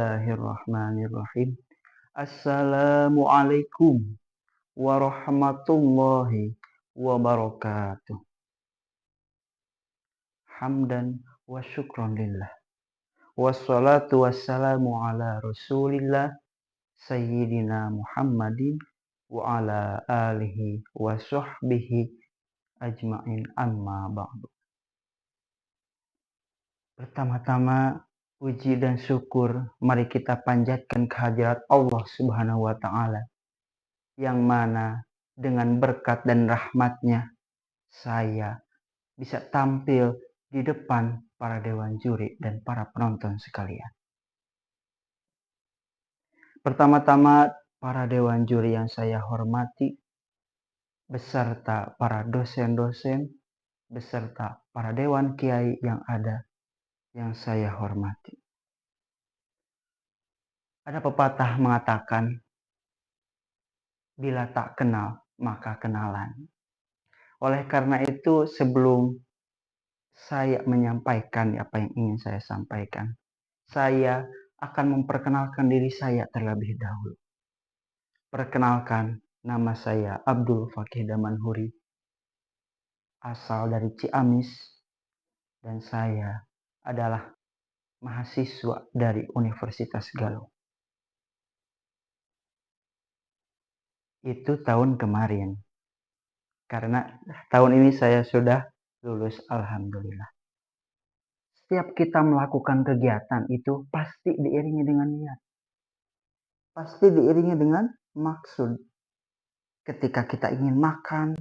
Bismillahirrahmanirrahim. Assalamualaikum warahmatullahi wabarakatuh. Hamdan wa syukran lillah. Wassalatu wassalamu ala rasulillah Sayyidina Muhammadin wa ala alihi wa sahbihi ajma'in, amma ba'du. Pertama-tama, puji dan syukur mari kita panjatkan kehadirat Allah Subhanahu wa Ta'ala, yang mana dengan berkat dan rahmatnya saya bisa tampil di depan para dewan juri dan para penonton sekalian. Pertama-tama, para dewan juri yang saya hormati, beserta para dosen-dosen, beserta para dewan kiai yang ada yang saya hormati. Ada pepatah mengatakan, bila tak kenal, maka kenalan. Oleh karena itu, sebelum saya menyampaikan apa yang ingin saya sampaikan, saya akan memperkenalkan diri saya terlebih dahulu. Perkenalkan, nama saya Abdul Fakih Damanhuri, asal dari Ciamis, dan saya adalah mahasiswa dari Universitas Galuh. Itu tahun kemarin, karena tahun ini saya sudah lulus, alhamdulillah. Setiap kita melakukan kegiatan itu pasti diiringi dengan niat, pasti diiringi dengan maksud. Ketika kita ingin makan,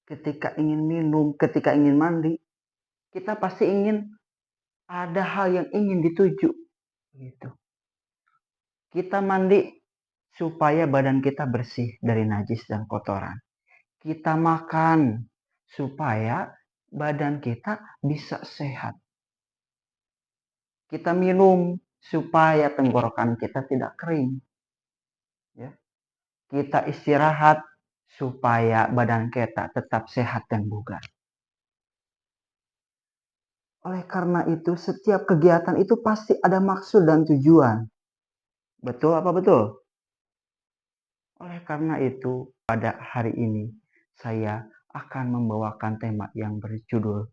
ketika ingin minum, ketika ingin mandi, kita pasti ingin ada hal yang ingin dituju, gitu. Kita mandi supaya badan kita bersih dari najis dan kotoran. Kita makan supaya badan kita bisa sehat. Kita minum supaya tenggorokan kita tidak kering. Ya. Kita istirahat supaya badan kita tetap sehat dan bugar. Oleh karena itu, setiap kegiatan itu pasti ada maksud dan tujuan. Betul apa betul? Oleh karena itu, pada hari ini saya akan membawakan tema yang berjudul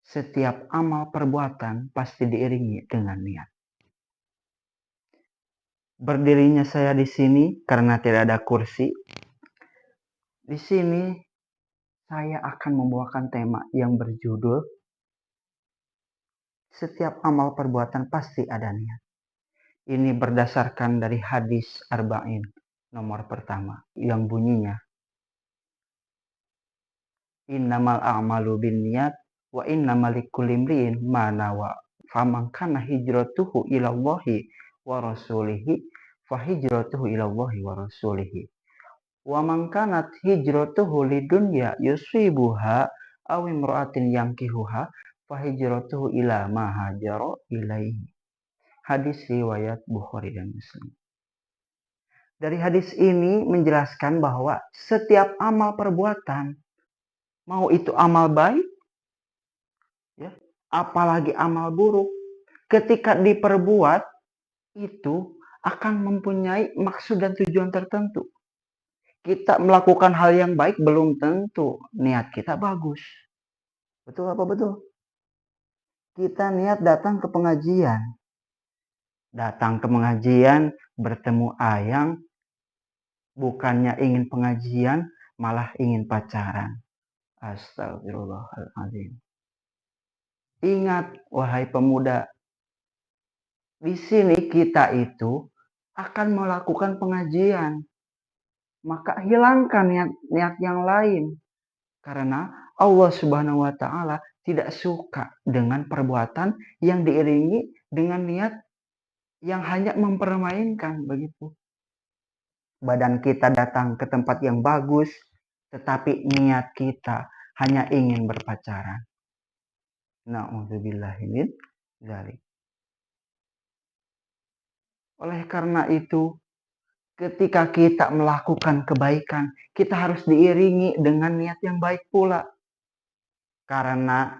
setiap amal perbuatan pasti diiringi dengan niat. Berdirinya saya di sini karena tidak ada kursi. Di sini saya akan membawakan tema yang berjudul setiap amal perbuatan pasti ada niat. Ini berdasarkan dari hadis Arba'in nomor pertama yang bunyinya, innamal a'malu binniyat wa innamal likulli imri'in ma nawa. Faman kana hijratuhu ilallahi wa rasulihi fa hijratuhu ilallahi wa rasulihi. Wa man kanat hijratuhu lidunya yusibuha aw imra'atin yankihuha fa hijratuhu ila ma hajara ilaihi. Hadis riwayat Bukhari dan Muslim. Dari hadis ini menjelaskan bahwa setiap amal perbuatan, mau itu amal baik, ya, apalagi amal buruk, ketika diperbuat itu akan mempunyai maksud dan tujuan tertentu. Kita melakukan hal yang baik belum tentu niat kita bagus. Betul apa betul? Kita niat datang ke pengajian. Datang ke pengajian bertemu ayang, bukannya ingin pengajian, malah ingin pacaran. Astagfirullahaladzim. Ingat, wahai pemuda, di sini kita itu akan melakukan pengajian. Maka hilangkan niat yang lain. Karena Allah Subhanahu wa Ta'ala tidak suka dengan perbuatan yang diiringi dengan niat yang hanya mempermainkan, begitu. Badan kita datang ke tempat yang bagus, tetapi niat kita hanya ingin berpacaran. Na'udzubillahi min dzalik. Oleh karena itu, ketika kita melakukan kebaikan, kita harus diiringi dengan niat yang baik pula. Karena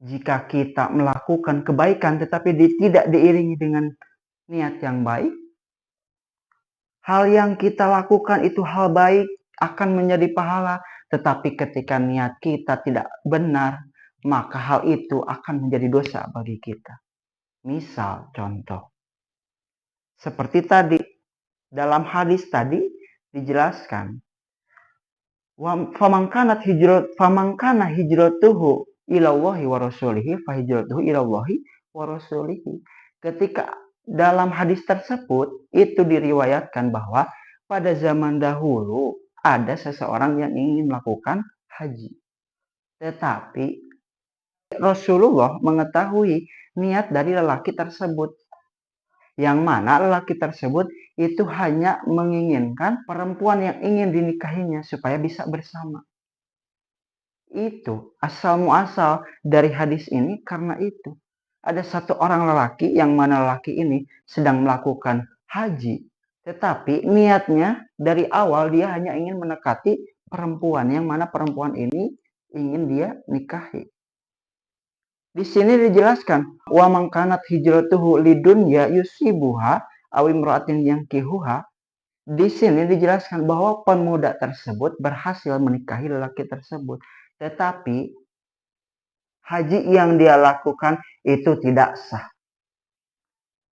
jika kita melakukan kebaikan tetapi tidak diiringi dengan niat yang baik, hal yang kita lakukan itu hal baik akan menjadi pahala. Tetapi ketika niat kita tidak benar, maka hal itu akan menjadi dosa bagi kita. Misal contoh, seperti tadi dalam hadis tadi dijelaskan, famangkana hijratuhu ilallahi wa rasulihi fahijratuhu ilallahi wa rasulihi. Ketika dalam hadis tersebut itu diriwayatkan bahwa pada zaman dahulu ada seseorang yang ingin melakukan haji. Tetapi Rasulullah mengetahui niat dari lelaki tersebut, yang mana lelaki tersebut itu hanya menginginkan perempuan yang ingin dinikahinya supaya bisa bersama. Itu asal muasal dari hadis ini karena itu. Ada satu orang lelaki yang mana lelaki ini sedang melakukan haji. Tetapi niatnya dari awal dia hanya ingin mendekati perempuan yang mana perempuan ini ingin dia nikahi. Di sini dijelaskan, wa mangkanat hijratuhu lidunya yusibuha aw imra'atin yankihuha. Di sini dijelaskan bahwa pemuda tersebut berhasil menikahi lelaki tersebut, tetapi haji yang dia lakukan itu tidak sah.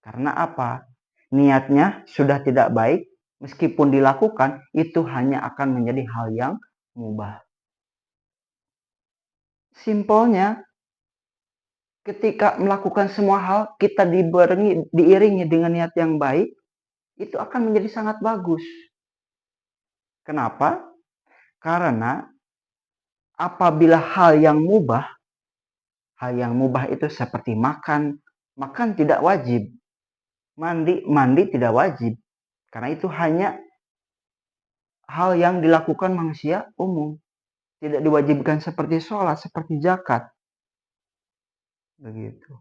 Karena apa? Niatnya sudah tidak baik, meskipun dilakukan itu hanya akan menjadi hal yang mubah. Simpelnya, ketika melakukan semua hal, kita diiringi dengan niat yang baik, itu akan menjadi sangat bagus. Kenapa? Karena apabila hal yang mubah itu seperti makan tidak wajib. Mandi tidak wajib. Karena itu hanya hal yang dilakukan manusia umum. Tidak diwajibkan seperti sholat, seperti zakat. Begitu.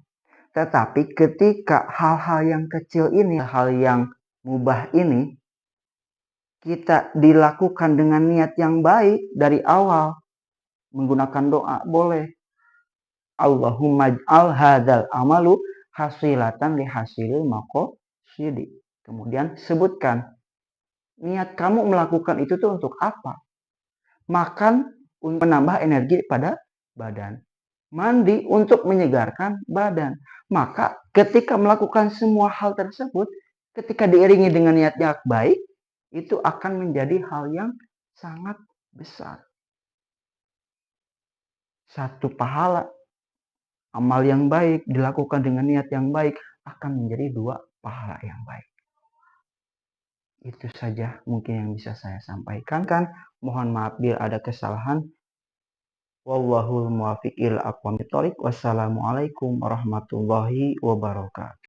Tetapi ketika hal-hal yang kecil ini, hal yang mubah ini, kita dilakukan dengan niat yang baik dari awal, menggunakan doa boleh. Allahumma ij'al hadzal amalu hasilatan li hasilil maqsidi. Kemudian sebutkan niat kamu melakukan itu tuh untuk apa? Makan untuk menambah energi pada badan. Mandi untuk menyegarkan badan. Maka ketika melakukan semua hal tersebut, ketika diiringi dengan niat yang baik, itu akan menjadi hal yang sangat besar. Satu pahala amal yang baik dilakukan dengan niat yang baik akan menjadi 2 pahala yang baik. Itu saja mungkin yang bisa saya sampaikan. Mohon maaf bila ada kesalahan. Wallahul muwaffiq ila aqwamit thoriq. Wassalamualaikum warahmatullahi wabarakatuh.